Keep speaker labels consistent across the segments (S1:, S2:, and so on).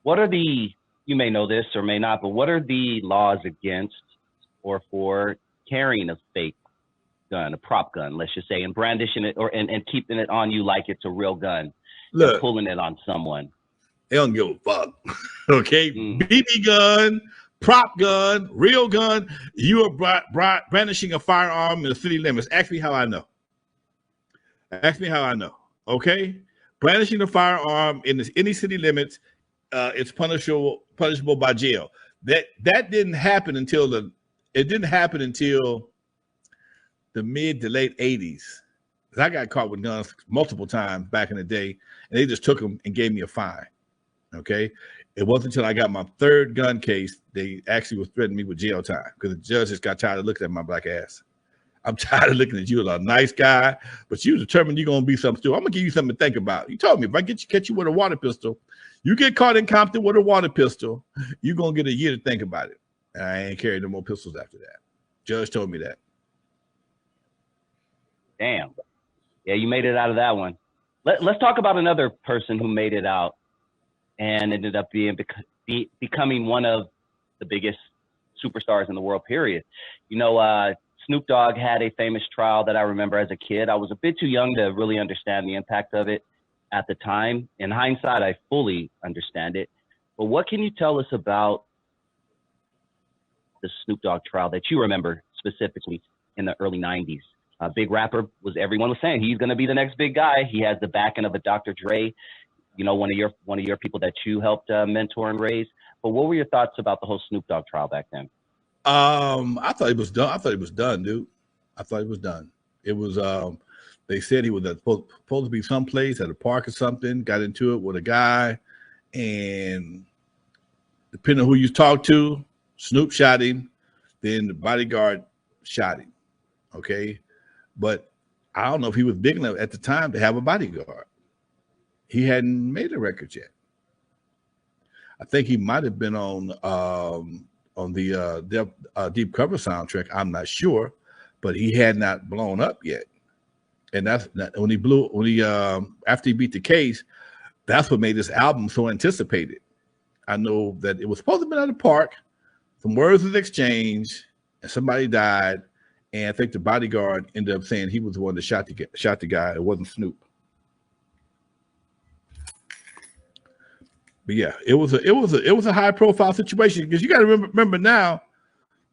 S1: What are the, you may know this or may not, but what are the laws against or for carrying a fake gun, a prop gun, let's just say, and brandishing it and keeping it on you like it's a real gun and
S2: Look,
S1: pulling it on someone?
S2: they don't give a fuck. Okay,
S1: Mm.
S2: BB gun, prop gun, real gun. You are brandishing a firearm in the city limits. Ask me how I know. Ask me how I know. Okay, brandishing a firearm in any city limits, it's punishable by jail. That didn't happen until the mid to late 80s. I got caught with guns multiple times back in the day, and they just took them and gave me a fine. Okay, it wasn't until I got my third gun case they actually was threatening me with jail time because the judge just got tired of looking at my black ass. I'm tired of looking at you as a nice guy, but you determined you're gonna be something too. I'm gonna give you something to think about. You told me if I catch you with a water pistol, you get caught in Compton with a water pistol, you're gonna get a year to think about it. And I ain't carried no more pistols after that. Judge told me that.
S1: Damn. Yeah, you made it out of that one. Let's talk about another person who made it out and ended up becoming one of the biggest superstars in the world, period. You know, Snoop Dogg had a famous trial that I remember as a kid. I was a bit too young to really understand the impact of it at the time. In hindsight, I fully understand it. But what can you tell us about the Snoop Dogg trial that you remember specifically in the early 90s? Big rapper, everyone was saying he's going to be the next big guy. He has the backing of a Dr. Dre, you know, one of your people that you helped mentor and raise. But what were your thoughts about the whole Snoop Dogg trial back then?
S2: I thought it was done. I thought it was done, dude. I thought it was done. It was. They said he was supposed to be someplace at a park or something. Got into it with a guy, and depending on who you talk to, Snoop shot him. Then the bodyguard shot him. Okay, but I don't know if he was big enough at the time to have a bodyguard. He hadn't made a record yet. I think he might have been on the Deep Cover soundtrack. I'm not sure, but he had not blown up yet. And that's when he after he beat the case, that's what made this album so anticipated. I know that it was supposed to be at a park. Some words was exchanged, and somebody died. And I think the bodyguard ended up saying he was the one that shot the guy. It wasn't Snoop. But yeah, it was a high profile situation because you got to remember now.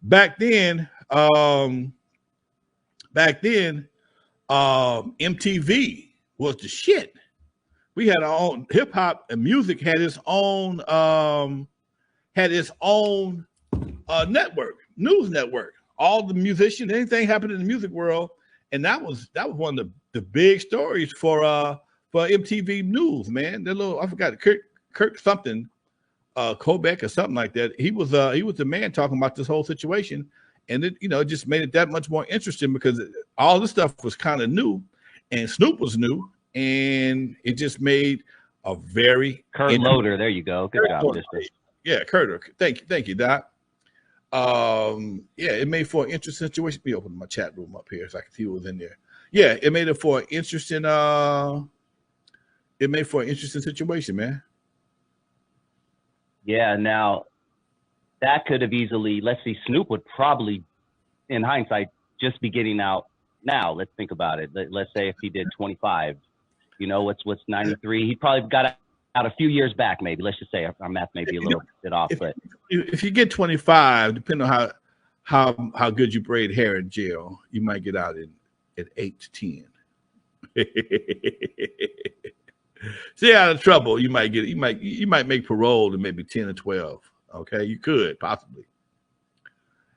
S2: Back then, MTV was the shit. We had our own hip hop and music had its own network, news network. All the musicians, anything happened in the music world, and that was one of the big stories for MTV News, man. That little, I forgot, Kirk something, Kobeck or something like that. He was the man talking about this whole situation, and it just made it that much more interesting because all this stuff was kind of new, and Snoop was new, and it just made a very
S1: Kurt Loder. There you go. Good job, sister.
S2: Yeah, Kurt. Thank you, Doc. Yeah, it made for an interesting situation. Let me open my chat room up here so I can see what was in there. Yeah, it made it for an interesting situation, man.
S1: Yeah, now that could have easily, let's see, Snoop would probably, in hindsight, just be getting out now. Let's think about it. Let's say if he did 25, what's 93? He probably got out a few years back, maybe. Let's just say our math may be a little bit off, but
S2: if you get 25, depending on how good you braid hair in jail, you might get out at 8 to 10. Stay out of trouble. You might make parole to maybe 10 or 12. Okay, you could possibly.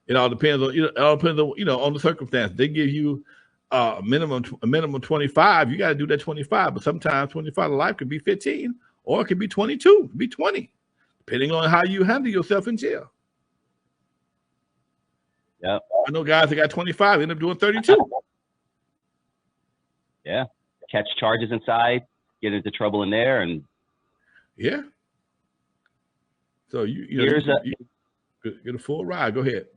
S2: It all depends on on the circumstance. They give you a minimum 25. You got to do that 25. But sometimes 25 to life could be 15, or it could be 22, it could be 20, depending on how you handle yourself in jail.
S1: Yeah,
S2: I know guys that got 25 end up doing 32.
S1: Yeah, catch charges inside, get into trouble in there, and
S2: yeah. So you get a full ride. Go ahead.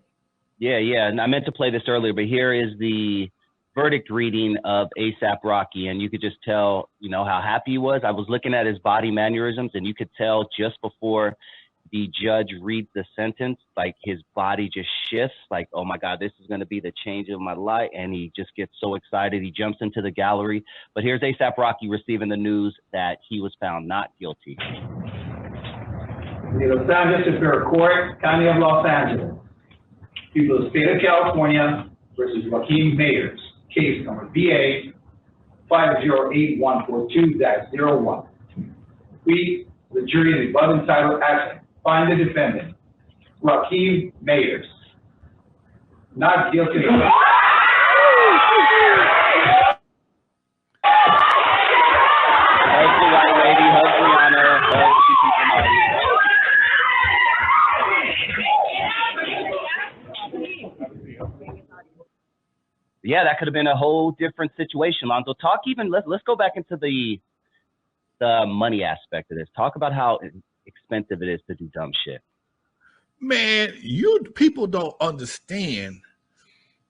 S1: Yeah. And I meant to play this earlier, but here is the verdict reading of A$AP Rocky, and you could just tell, you know, how happy he was. I was looking at his body mannerisms, and you could tell just before the judge reads the sentence, like his body just shifts, like, oh my God, this is going to be the change of my life. And he just gets so excited. He jumps into the gallery. But here's A$AP Rocky receiving the news that he was found not guilty.
S3: The Los Angeles Superior Court, County of Los Angeles. People of the State of California versus Joaquin Mayers. Case number VA 508-142-01. We, the jury in the above entitled action, find the defendant, Joaquin Mayers, not guilty of
S1: Yeah, that could have been a whole different situation, Lonzo. Talk even, let's go back into the money aspect of this. Talk about how expensive it is to do dumb shit.
S2: Man, you people don't understand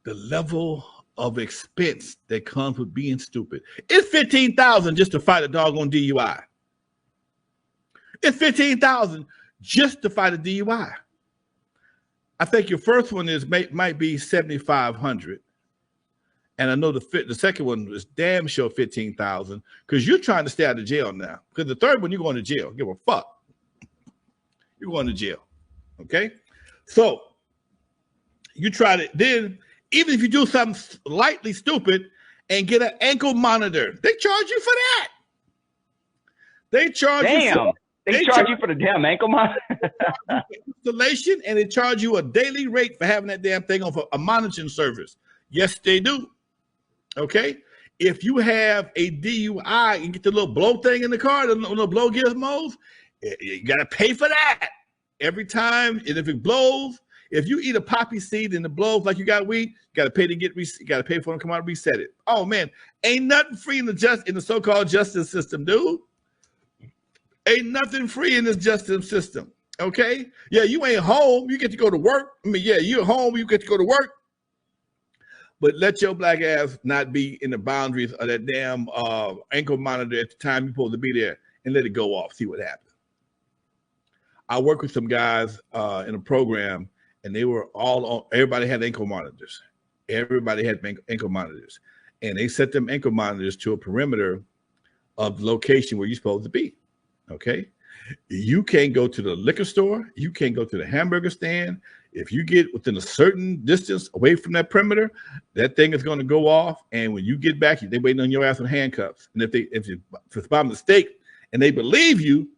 S2: the level of expense that comes with being stupid. It's $15,000 just to fight a doggone DUI. It's $15,000 just to fight a DUI. I think your first one might be $7,500. And I know the second one was damn sure $15,000 because you're trying to stay out of jail now. Because the third one, you're going to jail. Give a fuck. You're going to jail. Okay? So you try to, then even if you do something slightly stupid and get an ankle monitor, they charge you for that. They charge you.
S1: They charge you for the damn ankle monitor.
S2: Installation, and they charge you a daily rate for having that damn thing on for a monitoring service. Yes, they do. Okay, if you have a DUI and get the little blow thing in the car, the little blow gizmos, you gotta pay for that every time. And if it blows, if you eat a poppy seed and it blows like you got weed, you gotta pay to get you gotta pay for them to come out and reset it. Oh man, ain't nothing free in the so-called justice system, dude. Ain't nothing free in this justice system. Okay, yeah, you ain't home. You get to go to work. I mean, yeah, you're home. You get to go to work. But let your black ass not be in the boundaries of that damn ankle monitor at the time you're supposed to be there, and let it go off, see what happens. I worked with some guys in a program, and they were all on, everybody had ankle monitors. Everybody had ankle monitors. And they set them ankle monitors to a perimeter of the location where you're supposed to be, okay? You can't go to the liquor store. You can't go to the hamburger stand. If you get within a certain distance away from that perimeter, that thing is going to go off. And when you get back, they're waiting on your ass with handcuffs. And if it's by mistake and they believe you,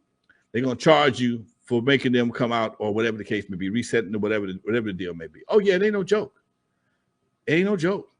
S2: they're going to charge you for making them come out or whatever the case may be, resetting or whatever the deal may be. Oh yeah, it ain't no joke. It ain't no joke.